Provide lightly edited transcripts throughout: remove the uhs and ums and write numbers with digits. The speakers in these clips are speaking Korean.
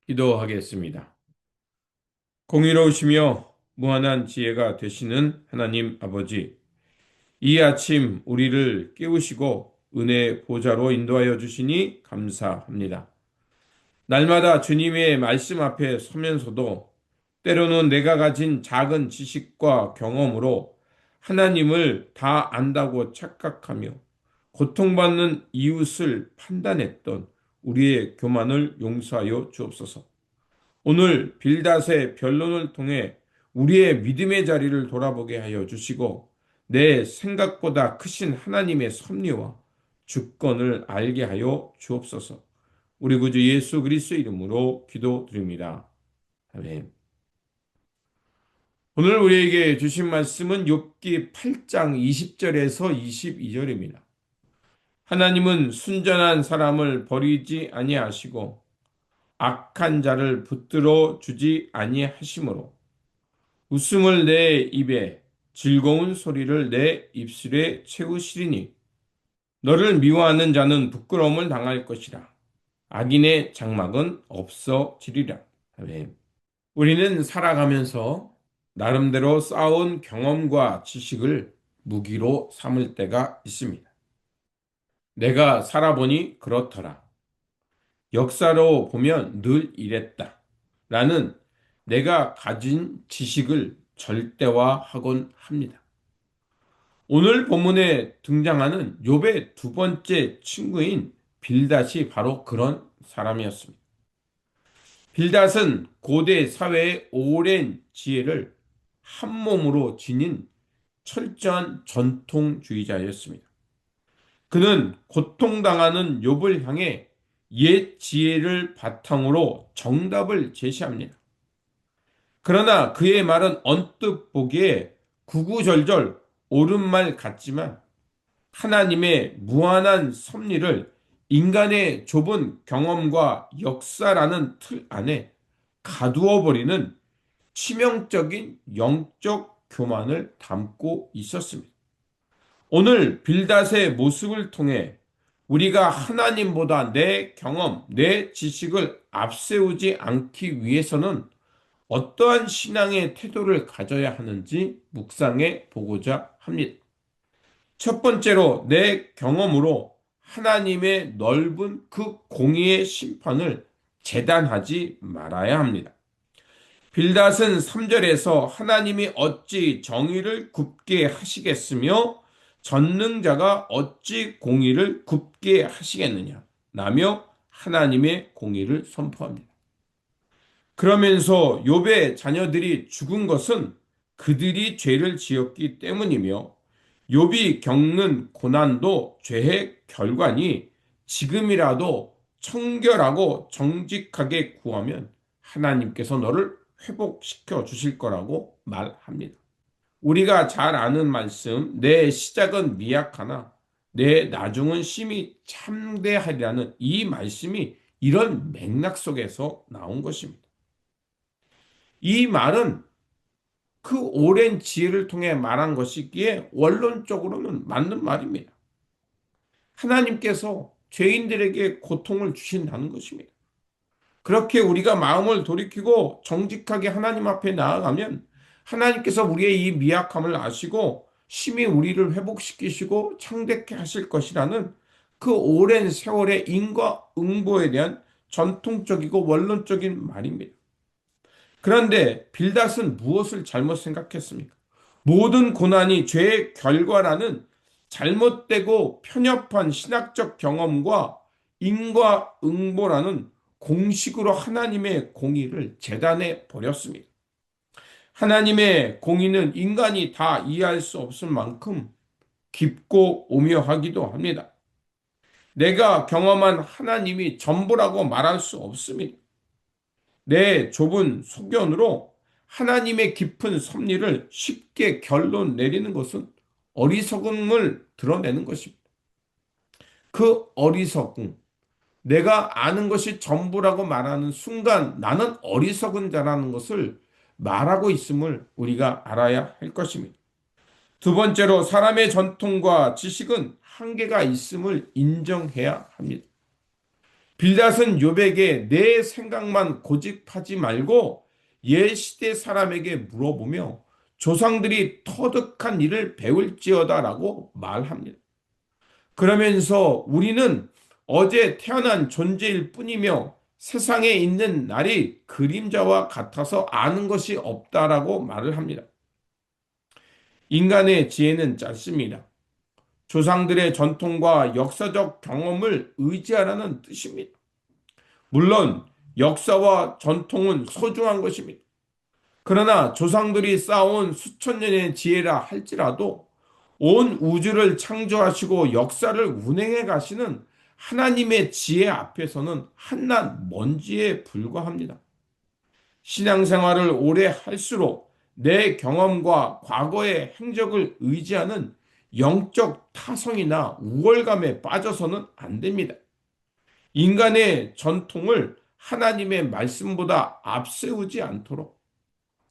기도하겠습니다. 공의로우시며 무한한 지혜가 되시는 하나님 아버지, 이 아침 우리를 깨우시고 은혜 보좌로 인도하여 주시니 감사합니다. 날마다 주님의 말씀 앞에 서면서도 때로는 내가 가진 작은 지식과 경험으로 하나님을 다 안다고 착각하며 고통받는 이웃을 판단했던 우리의 교만을 용서하여 주옵소서. 오늘 빌닷의 변론을 통해 우리의 믿음의 자리를 돌아보게 하여 주시고 내 생각보다 크신 하나님의 섭리와 주권을 알게 하여 주옵소서. 우리 구주 예수 그리스도의 이름으로 기도드립니다. 아멘. 오늘 우리에게 주신 말씀은 욥기 8장 20절에서 22절입니다. 하나님은 순전한 사람을 버리지 아니하시고 악한 자를 붙들어 주지 아니하시므로 웃음을 내 입에 즐거운 소리를 내 입술에 채우시리니 너를 미워하는 자는 부끄러움을 당할 것이라. 악인의 장막은 없어지리라. 아멘. 우리는 살아가면서 나름대로 쌓아온 경험과 지식을 무기로 삼을 때가 있습니다. 내가 살아보니 그렇더라. 역사로 보면 늘 이랬다. 라는 내가 가진 지식을 절대화하곤 합니다. 오늘 본문에 등장하는 욥의 두 번째 친구인 빌닷이 바로 그런 사람이었습니다. 빌닷은 고대 사회의 오랜 지혜를 한 몸으로 지닌 철저한 전통주의자였습니다. 그는 고통당하는 욥을 향해 옛 지혜를 바탕으로 정답을 제시합니다. 그러나 그의 말은 언뜻 보기에 구구절절 옳은 말 같지만 하나님의 무한한 섭리를 인간의 좁은 경험과 역사라는 틀 안에 가두어 버리는 치명적인 영적 교만을 담고 있었습니다. 오늘 빌닷의 모습을 통해 우리가 하나님보다 내 경험, 내 지식을 앞세우지 않기 위해서는 어떠한 신앙의 태도를 가져야 하는지 묵상해 보고자 합니다. 첫 번째로 내 경험으로 하나님의 넓은 그 공의의 심판을 재단하지 말아야 합니다. 빌닷은 3절에서 하나님이 어찌 정의를 굽게 하시겠으며 전능자가 어찌 공의를 굽게 하시겠느냐 라며 하나님의 공의를 선포합니다. 그러면서 욥의 자녀들이 죽은 것은 그들이 죄를 지었기 때문이며 욥이 겪는 고난도 죄의 결과니 지금이라도 청결하고 정직하게 구하면 하나님께서 너를 회복시켜 주실 거라고 말합니다. 우리가 잘 아는 말씀, 내 시작은 미약하나 내 나중은 심히 참대하리라는 이 말씀이 이런 맥락 속에서 나온 것입니다. 이 말은 그 오랜 지혜를 통해 말한 것이기에 원론적으로는 맞는 말입니다. 하나님께서 죄인들에게 고통을 주신다는 것입니다. 그렇게 우리가 마음을 돌이키고 정직하게 하나님 앞에 나아가면 하나님께서 우리의 이 미약함을 아시고 심히 우리를 회복시키시고 창대케 하실 것이라는 그 오랜 세월의 인과응보에 대한 전통적이고 원론적인 말입니다. 그런데 빌닷은 무엇을 잘못 생각했습니까? 모든 고난이 죄의 결과라는 잘못되고 편협한 신학적 경험과 인과응보라는 공식으로 하나님의 공의를 재단해 버렸습니다. 하나님의 공의는 인간이 다 이해할 수 없을 만큼 깊고 오묘하기도 합니다. 내가 경험한 하나님이 전부라고 말할 수 없습니다. 내 좁은 소견으로 하나님의 깊은 섭리를 쉽게 결론 내리는 것은 어리석음을 드러내는 것입니다. 그 어리석음, 내가 아는 것이 전부라고 말하는 순간 나는 어리석은 자라는 것을 말하고 있음을 우리가 알아야 할 것입니다. 두 번째로 사람의 전통과 지식은 한계가 있음을 인정해야 합니다. 빌닷은 욥에게 내 생각만 고집하지 말고 옛 시대 사람에게 물어보며 조상들이 터득한 일을 배울지어다라고 말합니다. 그러면서 우리는 어제 태어난 존재일 뿐이며 세상에 있는 날이 그림자와 같아서 아는 것이 없다라고 말을 합니다. 인간의 지혜는 짧습니다. 조상들의 전통과 역사적 경험을 의지하라는 뜻입니다. 물론 역사와 전통은 소중한 것입니다. 그러나 조상들이 쌓아온 수천 년의 지혜라 할지라도 온 우주를 창조하시고 역사를 운행해 가시는 하나님의 지혜 앞에서는 한낱 먼지에 불과합니다. 신앙생활을 오래 할수록 내 경험과 과거의 행적을 의지하는 영적 타성이나 우월감에 빠져서는 안 됩니다. 인간의 전통을 하나님의 말씀보다 앞세우지 않도록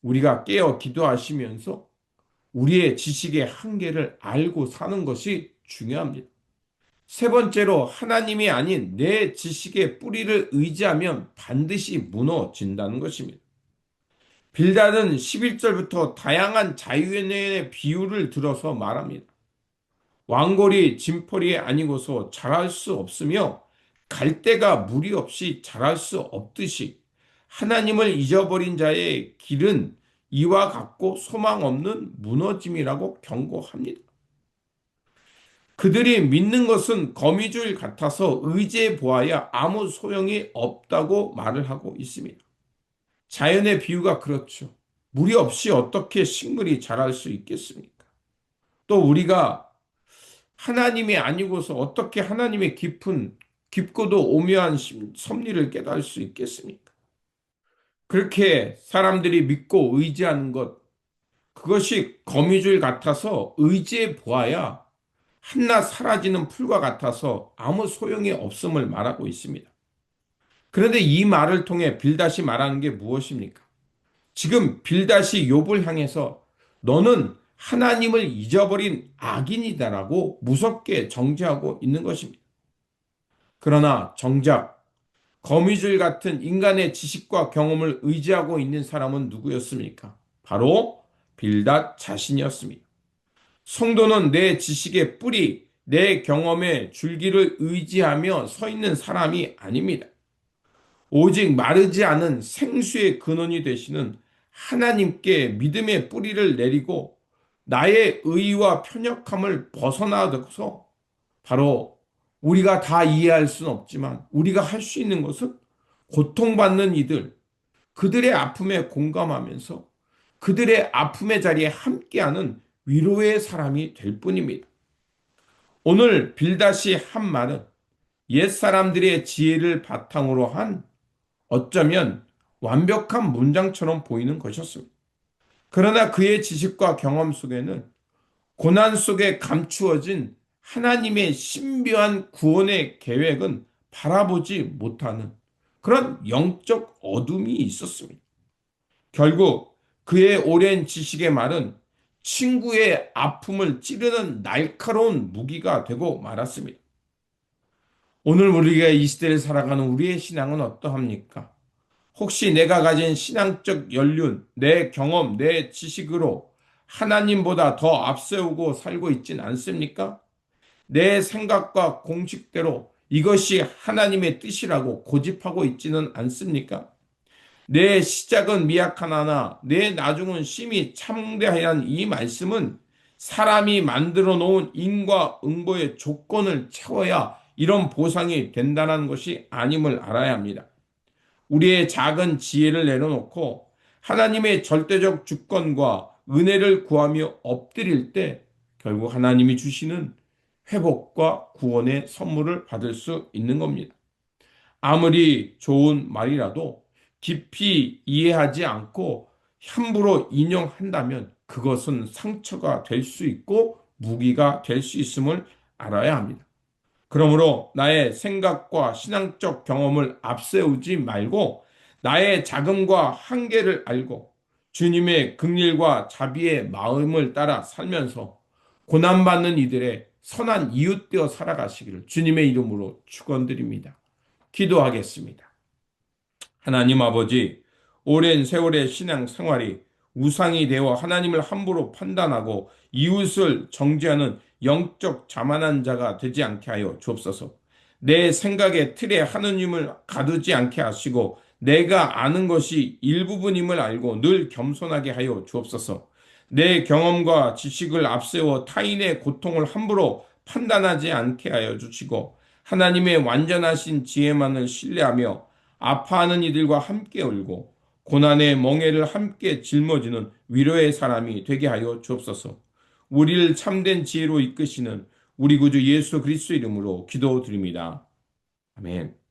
우리가 깨어 기도하시면서 우리의 지식의 한계를 알고 사는 것이 중요합니다. 세 번째로 하나님이 아닌 내 지식의 뿌리를 의지하면 반드시 무너진다는 것입니다. 빌닷은 11절부터 다양한 자유의 비유를 들어서 말합니다. 왕골이 진펄이 아니고서 자랄 수 없으며 갈대가 물이 없이 자랄 수 없듯이 하나님을 잊어버린 자의 길은 이와 같고 소망 없는 무너짐이라고 경고합니다. 그들이 믿는 것은 거미줄 같아서 의지해 보아야 아무 소용이 없다고 말을 하고 있습니다. 자연의 비유가 그렇죠. 물이 없이 어떻게 식물이 자랄 수 있겠습니까? 또 우리가 하나님이 아니고서 어떻게 하나님의 깊고도 오묘한 섭리를 깨달을 수 있겠습니까? 그렇게 사람들이 믿고 의지하는 것, 그것이 거미줄 같아서 의지해 보아야 한낱 사라지는 풀과 같아서 아무 소용이 없음을 말하고 있습니다. 그런데 이 말을 통해 빌닷이 말하는 게 무엇입니까? 지금 빌닷이 욥을 향해서 너는 하나님을 잊어버린 악인이다라고 무섭게 정죄하고 있는 것입니다. 그러나 정작 거미줄 같은 인간의 지식과 경험을 의지하고 있는 사람은 누구였습니까? 바로 빌닷 자신이었습니다. 성도는 내 지식의 뿌리, 내 경험의 줄기를 의지하며 서 있는 사람이 아닙니다. 오직 마르지 않은 생수의 근원이 되시는 하나님께 믿음의 뿌리를 내리고 나의 의와 편협함을 벗어나서 바로 우리가 다 이해할 수는 없지만 우리가 할 수 있는 것은 고통받는 이들, 그들의 아픔에 공감하면서 그들의 아픔의 자리에 함께하는 위로의 사람이 될 뿐입니다. 오늘 빌닷이 한 말은 옛 사람들의 지혜를 바탕으로 한 어쩌면 완벽한 문장처럼 보이는 것이었습니다. 그러나 그의 지식과 경험 속에는 고난 속에 감추어진 하나님의 신비한 구원의 계획은 바라보지 못하는 그런 영적 어둠이 있었습니다. 결국 그의 오랜 지식의 말은 친구의 아픔을 찌르는 날카로운 무기가 되고 말았습니다. 오늘 우리가 이 시대를 살아가는 우리의 신앙은 어떠합니까? 혹시 내가 가진 신앙적 연륜, 내 경험, 내 지식으로 하나님보다 더 앞세우고 살고 있진 않습니까? 내 생각과 공식대로 이것이 하나님의 뜻이라고 고집하고 있지는 않습니까? 내 시작은 미약하나 내 나중은 심히 참대하yan 이 말씀은 사람이 만들어 놓은 인과응보의 조건을 채워야 이런 보상이 된다는 것이 아님을 알아야 합니다. 우리의 작은 지혜를 내려놓고 하나님의 절대적 주권과 은혜를 구하며 엎드릴 때 결국 하나님이 주시는 회복과 구원의 선물을 받을 수 있는 겁니다. 아무리 좋은 말이라도 깊이 이해하지 않고 함부로 인용한다면 그것은 상처가 될 수 있고 무기가 될 수 있음을 알아야 합니다. 그러므로 나의 생각과 신앙적 경험을 앞세우지 말고 나의 자금과 한계를 알고 주님의 긍휼과 자비의 마음을 따라 살면서 고난받는 이들의 선한 이웃되어 살아가시기를 주님의 이름으로 축원드립니다. 기도하겠습니다. 하나님 아버지, 오랜 세월의 신앙 생활이 우상이 되어 하나님을 함부로 판단하고 이웃을 정죄하는 영적 자만한 자가 되지 않게 하여 주옵소서. 내 생각의 틀에 하느님을 가두지 않게 하시고 내가 아는 것이 일부분임을 알고 늘 겸손하게 하여 주옵소서. 내 경험과 지식을 앞세워 타인의 고통을 함부로 판단하지 않게 하여 주시고 하나님의 완전하신 지혜만을 신뢰하며 아파하는 이들과 함께 울고 고난의 멍에를 함께 짊어지는 위로의 사람이 되게 하여 주옵소서. 우리를 참된 지혜로 이끄시는 우리 구주 예수 그리스도 이름으로 기도드립니다. 아멘.